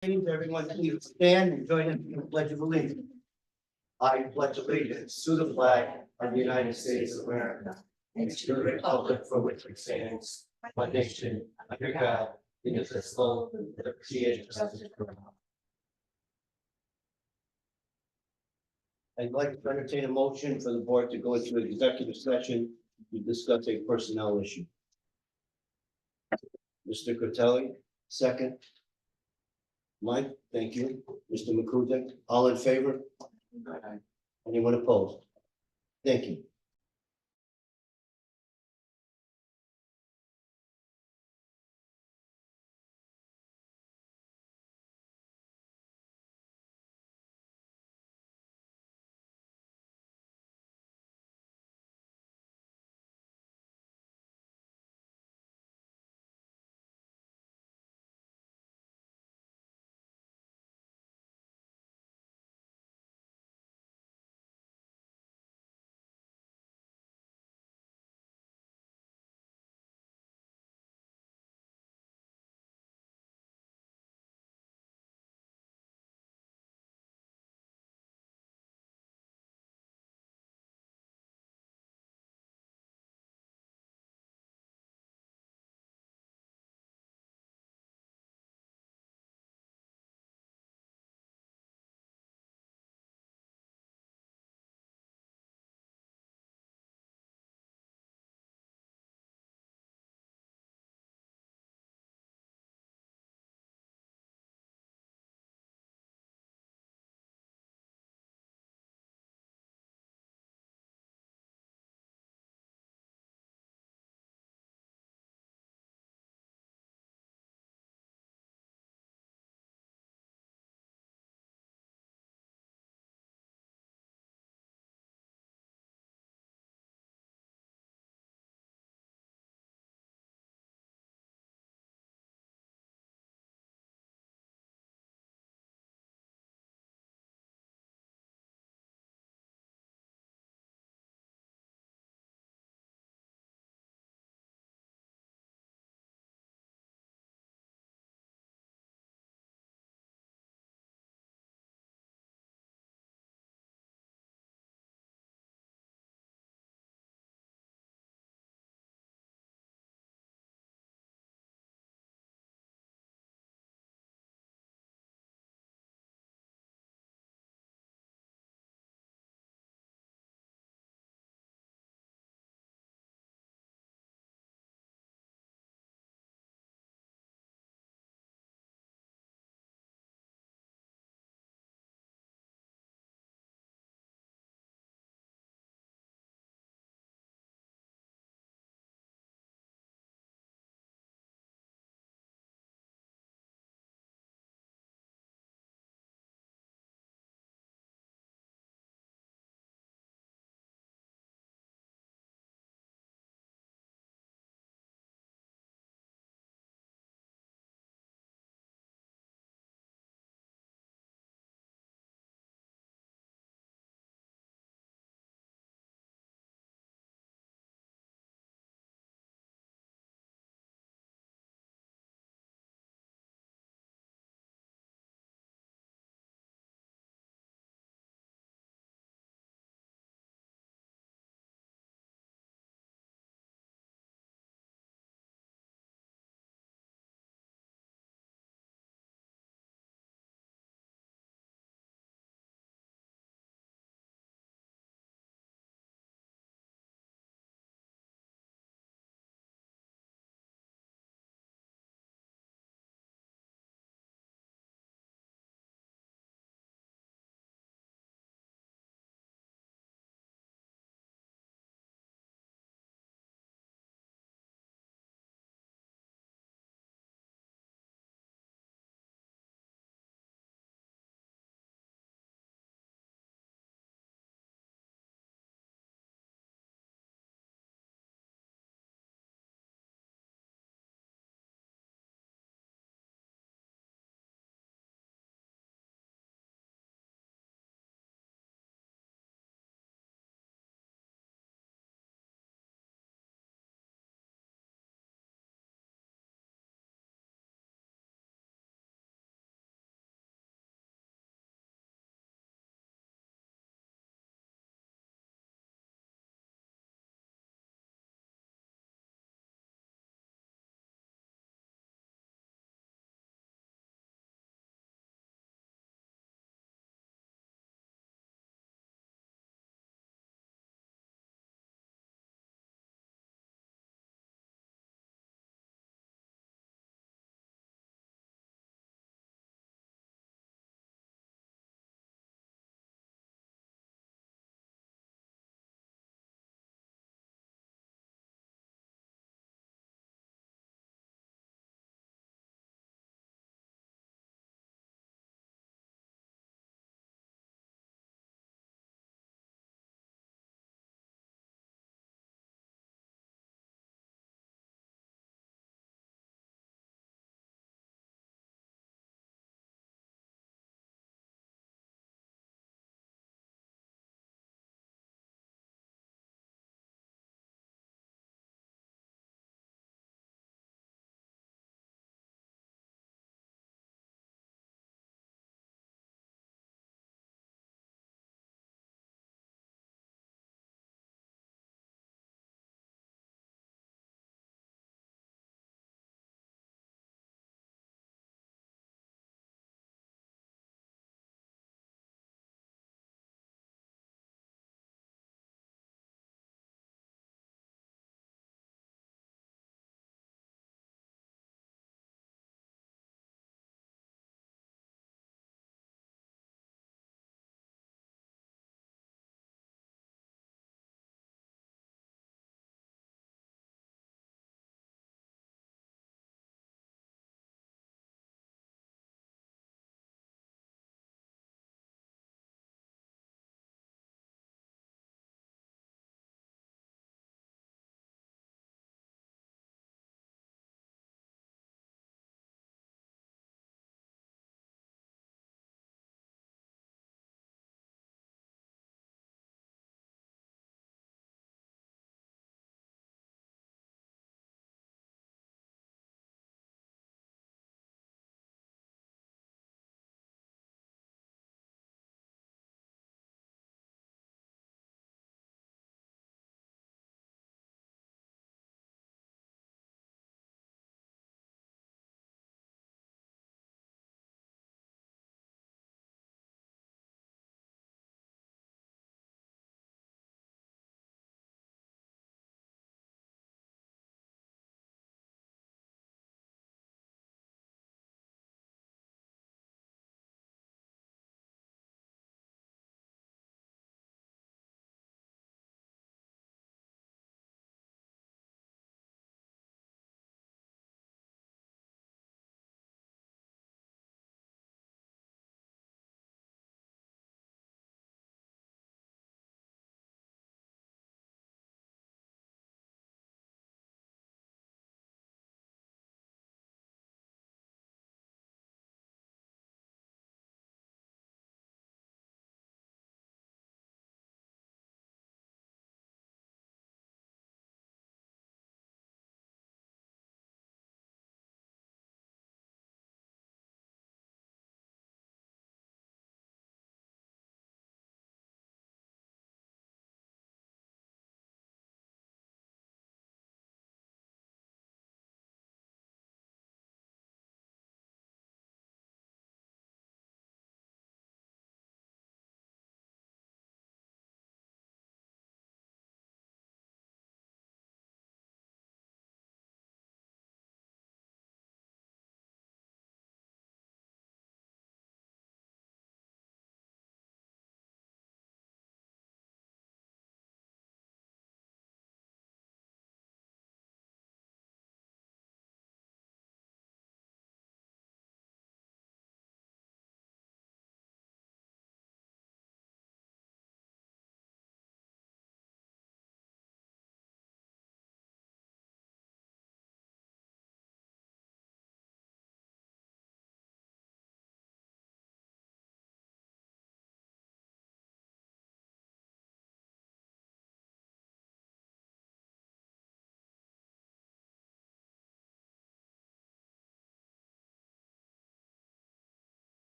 Everyone please stand and join in the pledge of allegiance. I pledge allegiance to the flag of the United States of America and to the republic for which it stands, one nation, under God, indivisible, with liberty and justice for all. I'd like to entertain a motion for the board to go into an executive session to discuss a personnel issue. Mr. Cotelli, second. Mike, thank you. Mr. McCusick, all in favor? Anyone opposed? Thank you.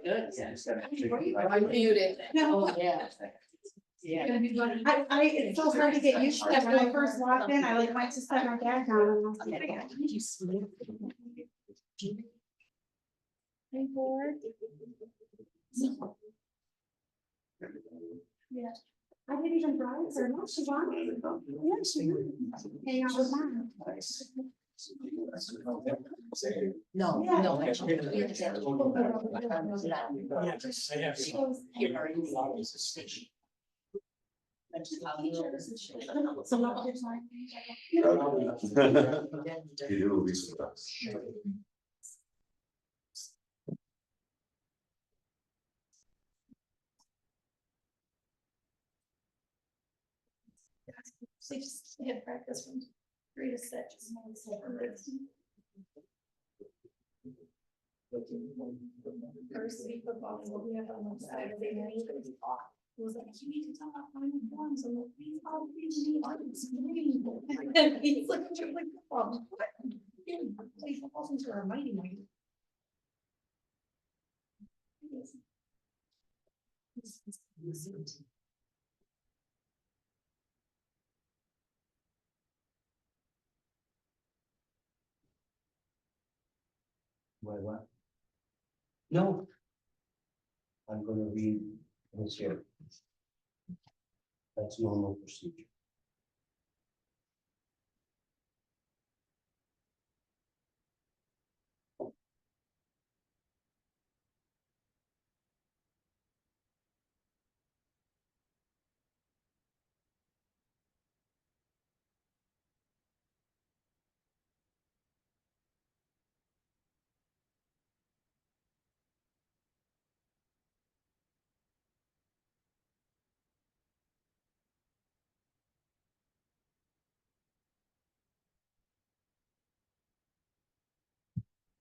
Good. I'm muted. Oh, yeah. Yeah. It's so hard to get used to that. When I first walked in, I like went to set my bag down and I was like, hey, board. Yeah. I didn't even drive her. No, she wanted. Yeah, she wanted. Hang out with mom. No, Yeah. no, actually. So not your time. So just had practice from 3 to 6. First week football, we'll be up on Saturday night. It was like, you need to tell our final forms and please all these new items. And he's like, football. What? Yeah, play football since we're a mighty mighty. Why what? No. I'm gonna read this here. That's normal procedure.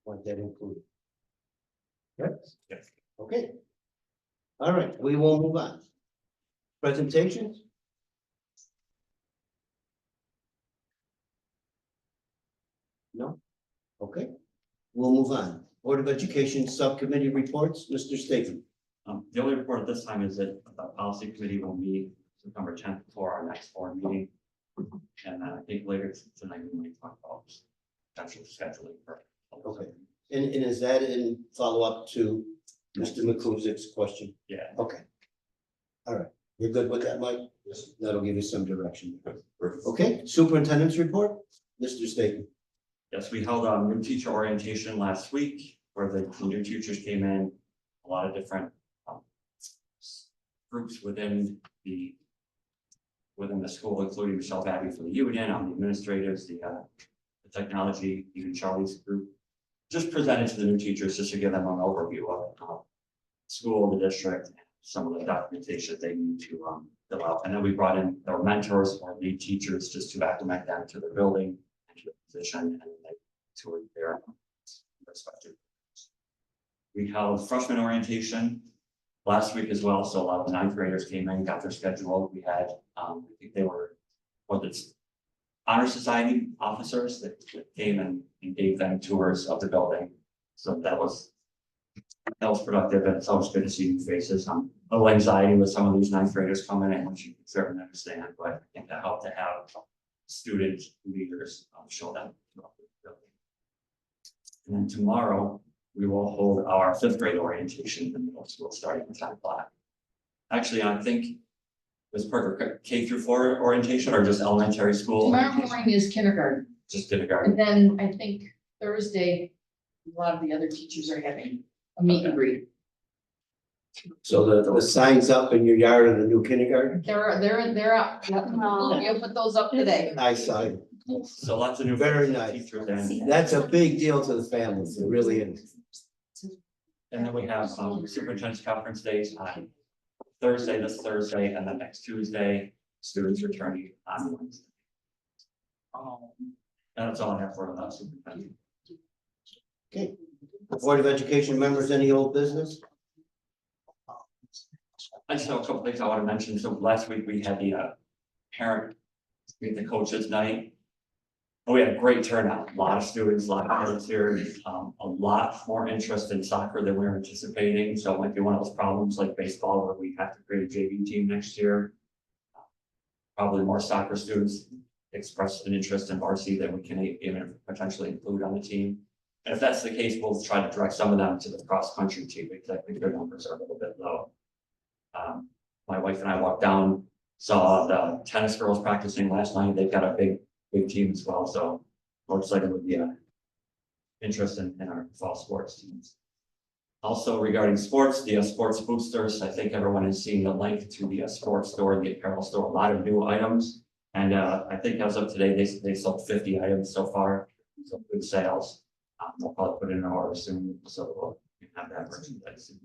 Want that included? Yes. Yes. Okay. All right, we will move on. Presentations? No? Okay, we'll move on. Board of Education Subcommittee reports, Mr. Statham. The only report at this time is that the policy committee will meet September 10th for our next board meeting. And I think later tonight we might talk about potential scheduling for. Okay, and is that in follow-up to Mr. McCuzik's question? Yeah. Okay. All right, you're good with that, Mike? Yes. That'll give you some direction. Okay, superintendent's report, Mr. Statham. Yes, we held a new teacher orientation last week where the new teachers came in, a lot of different groups within the school, including Michelle Babby for the union, the administrators, the technology, even Charlie's group, just presented to the new teachers just to give them an overview of school, the district, and some of the documentation they need to fill out. And then we brought in their mentors or lead teachers just to acclimate them to the building and to the position, and they toured their respective. We held freshman orientation last week as well, so a lot of the ninth graders came in, got their schedule. We had, I think they were, honor society officers that came and gave them tours of the building. So that was productive, and it's always good to see new faces. A little anxiety with some of these ninth graders coming in, which you can certainly understand, but I think that helped to have student leaders show them throughout the building. And then tomorrow, we will hold our 5th grade orientation in the middle school starting at 10 o'clock. Actually, I think was Parker K through 4 orientation or just elementary school? Tomorrow morning is kindergarten, Just kindergarten. and then I think Thursday, a lot of the other teachers are having a meet and greet. So the signs up in your yard of the new kindergarten? They're up. Yep. You'll put those up today. I saw it. So lots of new. Very nice. Teachers and That's a big deal to the families, it really is. then we have superintendent's conference days on this Thursday, and then next Tuesday, students returning on Wednesday. And that's all I have for the superintendent. Okay. Board of Education members, any old business? I just have a couple things I want to mention. So last week we had the parent, we had the coaches night. we had a great turnout, a lot of students, a lot of parents here, a lot more interest in soccer than we were anticipating. So it might be one of those problems like baseball where we have to create a JV team next year. Probably more soccer students expressed an interest in varsity that we can even potentially include on the team. And if that's the case, we'll try to direct some of them to the cross-country team because I think their numbers are a little bit low. My wife and I walked down, saw the tennis girls practicing last night. They've got a big team as well. So we're excited with the interest in our fall sports teams. Also regarding sports, the sports boosters, I think everyone has seen the link to the sports store, the apparel store, a lot of new items. And I think as of today, they sold 50 items so far. So good sales. We'll probably put in an order soon, so we'll have that merchandise soon.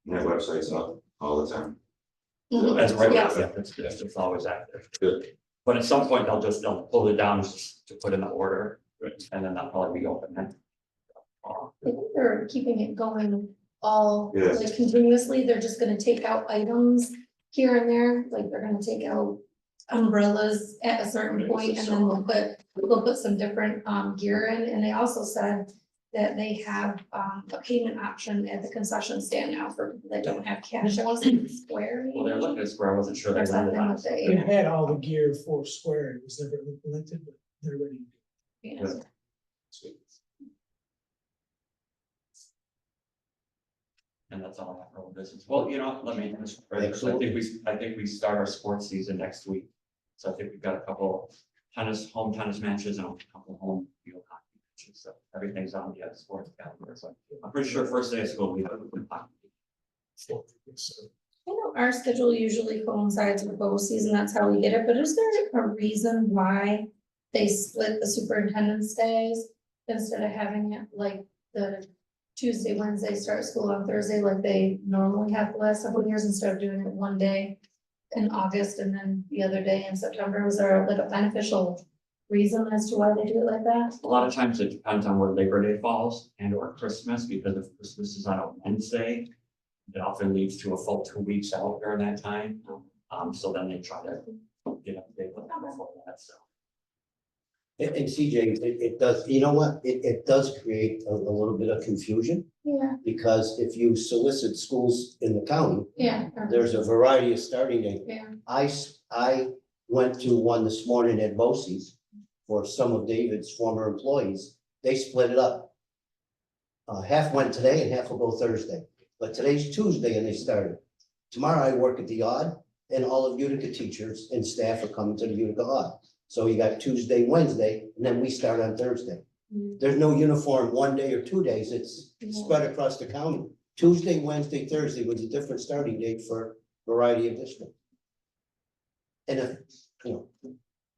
Their website's up all the time. That's right, Yeah. yeah, it's always active. Good. But at some point, they'll pull it down just to put in the order, and then that'll probably be open then. I think they're keeping it going all, Yes. like continuously, they're just gonna take out items here and there, like they're gonna take out umbrellas at a certain point, and then we'll put some different gear in, and they also said that they have a payment option at the concession stand now for people that don't have cash. I want to say Square. Well, they're looking at Square, I wasn't sure they Or landed something on. with They it. had all the gear for Square, it was never implemented, but they're ready. Yeah. And that's all I have for old business. Well, let me, I think we start our sports season next week. So I think we've got a couple home tennis matches and a couple home field hockey matches. So everything's on the sports calendar. So I'm pretty sure first day of school, we have a good hockey. I know our schedule usually coincides with bow season, that's how we get it, but is there a reason why they split the superintendent's days instead of having it like the Tuesday, Wednesday, start school on Thursday, like they normally have the last couple of years, instead of doing it one day in August and then the other day in September? Was there like a beneficial reason as to why they do it like that? A lot of times it depends on where Labor Day falls and or Christmas, because if Christmas is on a Wednesday, it often leads to a full 2 weeks out during that time. So then they try to get up to date with that before that, so. And CJ, it does, you know what, it does create a little bit of confusion, Yeah, because if you solicit schools in the county, yeah. there's a variety of starting dates. Yeah, I went to one this morning at BOCES for some of David's former employees. They split it up. Half went today and half will go Thursday, but today's Tuesday and they started. Tomorrow I work at the Odd, and all of Utica teachers and staff are coming to the Utica Odd. So you got Tuesday, Wednesday, and then we start on Thursday. Mm. There's no uniform 1 day or 2 days, it's spread across the county. Tuesday, Wednesday, Thursday was a different starting date for a variety of districts. And if,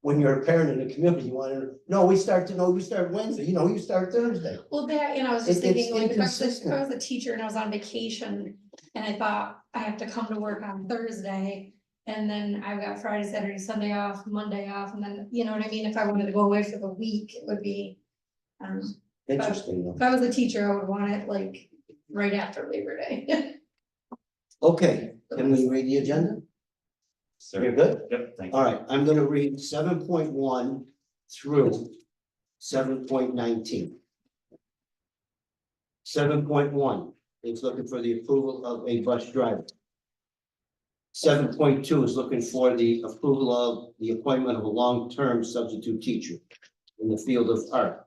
when you're a parent in the community, you want to, we start Wednesday, you start Thursday. well, that, I was just It's thinking, like, if inconsistent. I was a teacher and I was on vacation and I thought I have to come to work on Thursday. And then I've got Friday, Saturday, Sunday off, Monday off, and then, you know what I mean? If I wanted to go away for the week, it would be, Interesting though. if I was a teacher, I would want it like right after Labor Day. Okay, can we read the agenda? Sir. You're good? Yep, thank you. All right, I'm gonna read 7.1 through 7.19. 7.1 is looking for the approval of a bus driver. 7.2 is looking for the approval of the appointment of a long-term substitute teacher in the field of art.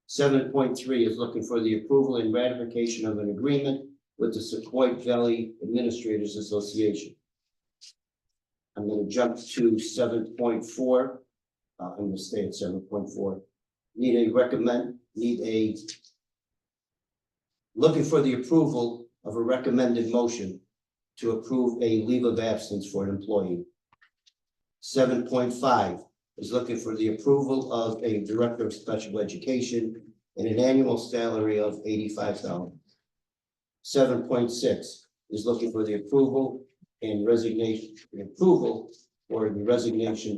7.3 is looking for the approval and ratification of an agreement with the Sequoia Valley Administrators Association. I'm gonna jump to 7.4. I'm gonna stay at 7.4. Looking for the approval of a recommended motion to approve a leave of absence for an employee. 7.5 is looking for the approval of a director of special education and an annual salary of $85,000. 7.6 is looking for the approval and resignation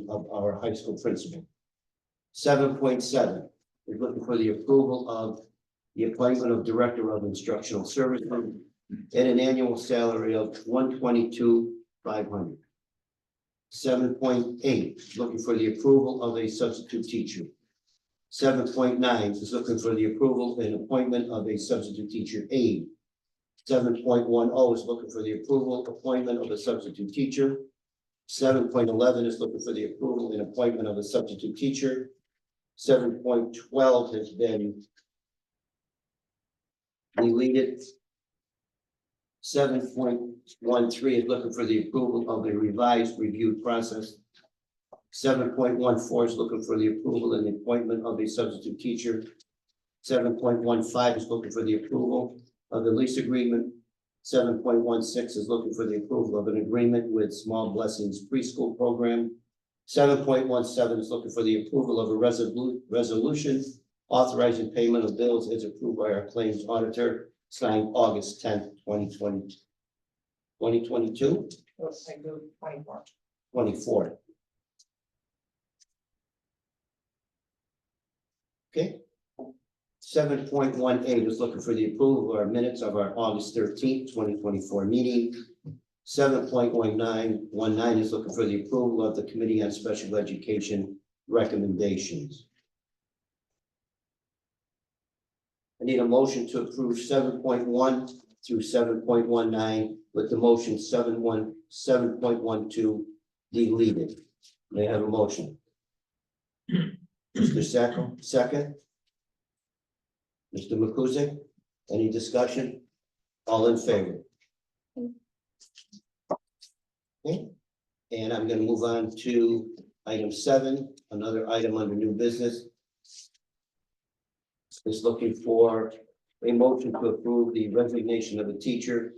of our high school principal. 7.7 is looking for the approval of the appointment of director of instructional services at an annual salary of $122,500. 7.8, looking for the approval of a substitute teacher. 7.9 is looking for the approval and appointment of a substitute teacher aide. 7.10 is looking for the approval, appointment of a substitute teacher. 7.11 is looking for the approval and appointment of a substitute teacher. 7.12 has been deleted. 7.13 is looking for the approval of the revised review process. 7.14 is looking for the approval and the appointment of a substitute teacher. 7.15 is looking for the approval of the lease agreement. 7.16 is looking for the approval of an agreement with Small Blessings Preschool Program. 7.17 is looking for the approval of a resolution authorizing payment of bills as approved by our claims auditor, signed August 10th, 2020. 2022, Let's say go 24. 24. Okay. 7.18 is looking for the approval of our minutes of our August 13th, 2024 meeting. 7.19 is looking for the approval of the Committee on Special Education recommendations. I need a motion to approve 7.1 through 7.19 with the motion 7.12 deleted. May I have a motion? Mr. Sacco, second. Mr. Makusick, any discussion? All in favor? Okay, and I'm gonna move on to item 7, another item under new business. Is looking for a motion to approve the resignation of a teacher.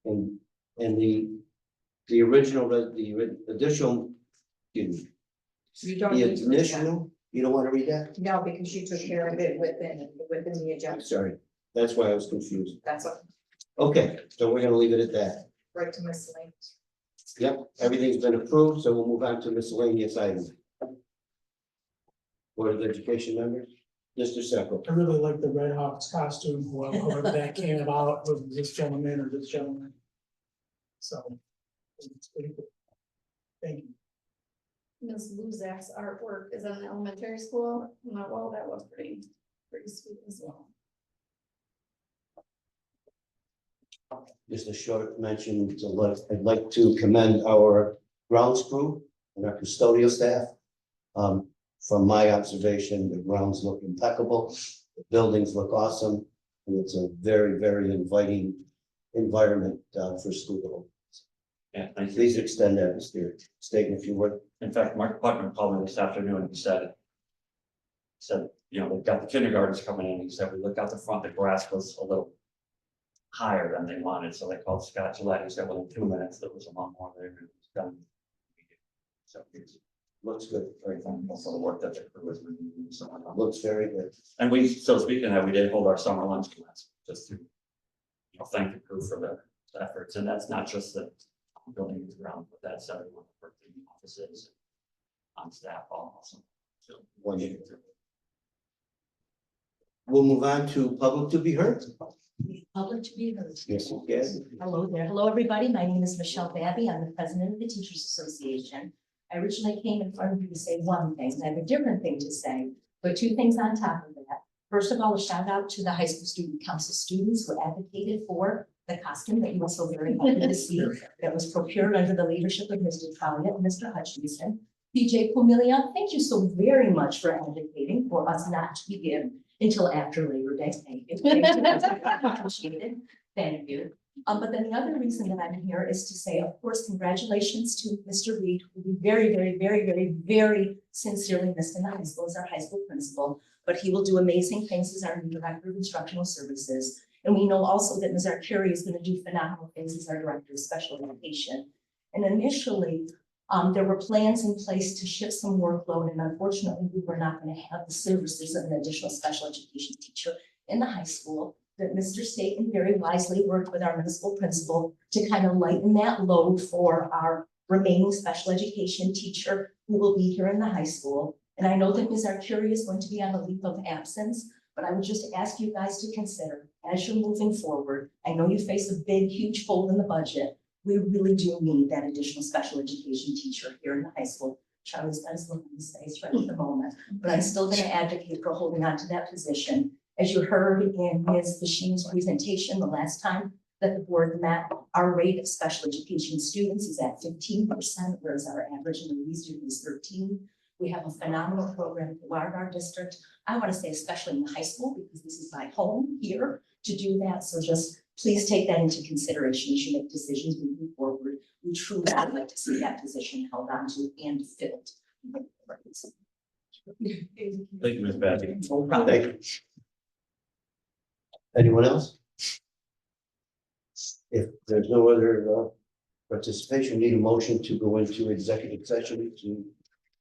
And the original, the additional, excuse me, You don't the need to read that. additional, you don't want to read that? No, because you took care of it within the I'm agenda. sorry, that's why I was confused. That's what, Okay, so we're gonna leave it at that. right to miscellaneous. Yep, everything's been approved, so we'll move on to miscellaneous items. Board of Education members, Mr. Sacco. I really like the Red Hawks costume, whoever that came about, was this gentleman or this gentleman. So. It's pretty good. Thank you. Ms. Luzak's artwork is in an elementary school. Well, that was pretty sweet as well. Just a short mention to I'd like to commend our grounds crew and our custodial staff. From my observation, the grounds look impeccable, the buildings look awesome, and it's a very, very inviting environment for school. Yeah, thank you. Please extend that, Mr. Staten, if you would. In fact, Mark Putnam called me this afternoon and he said, you know, they've got the kindergartens coming in. He said, we looked out the front, the grass was a little higher than they wanted. So they called Scott Gillette. He said, within 2 minutes, there was a lot more there. It was done. So he's Looks good. very thankful for the work that the crew has been doing. Looks very good. And we, so speaking of that, we did hold our summer lunch class just to, you know, thank the crew for their efforts. And that's not just the building and ground, but that's everyone who worked in the offices, on staff also. So, Wonderful. We'll move on to public to be heard. Public to be heard. Yes, yes. Hello there. Hello, everybody. My name is Michelle Babby. I'm the president of the Teachers Association. I originally came in front of you to say one thing. I have a different thing to say, but 2 things on top of that. First of all, a shout out to the high school student council students who advocated for the costume that you were so very happy to see that was procured under the leadership of Mr. Trowett and Mr. Hutchinson. PJ Pomilia, thank you so very much for advocating for us not to begin until after Labor Day. Thank you. Thank you. Appreciate it. Thank you. But then the other reason that I'm here is to say, of course, congratulations to Mr. Reed, who we very sincerely missed in the high school as our high school principal, but he will do amazing things as our new director of instructional services. And we know also that Ms. Arcuri is going to do phenomenal things as our director of special education. And initially, there were plans in place to shift some workload, and unfortunately, we were not going to have the services of an additional special education teacher in the high school. That Mr. Staten very wisely worked with our municipal principal to kind of lighten that load for our remaining special education teacher who will be here in the high school. And I know that Ms. Arcuri is going to be on a leave of absence, but I would just ask you guys to consider as you're moving forward. I know you face a big, huge hole in the budget. We really do need that additional special education teacher here in the high school Charlie's got his look on his face right at the moment, but I'm still gonna advocate for holding on to that position. As you heard in Ms. Basheen's presentation the last time that the board met, our rate of special education students is at 15%, whereas our average in the region is 13%. We have a phenomenal program throughout our district. I want to say especially in the high school, because this is my home here to do that. So just please take that into consideration as you make decisions moving forward. We truly would like to see that position held on to and filled. Thank you, Ms. Babby. No problem. Thank you. Anyone else? If there's no other participation, need a motion to go into executive session to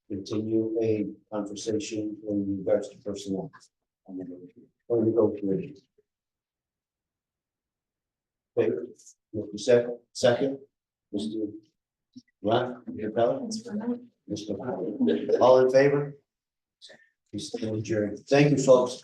continue a conversation in regards to personnel. Or negotiation. Okay, Mr. Second, Mr. Ron, Mr. All in favor? Please stand adjourned. Thank you, folks.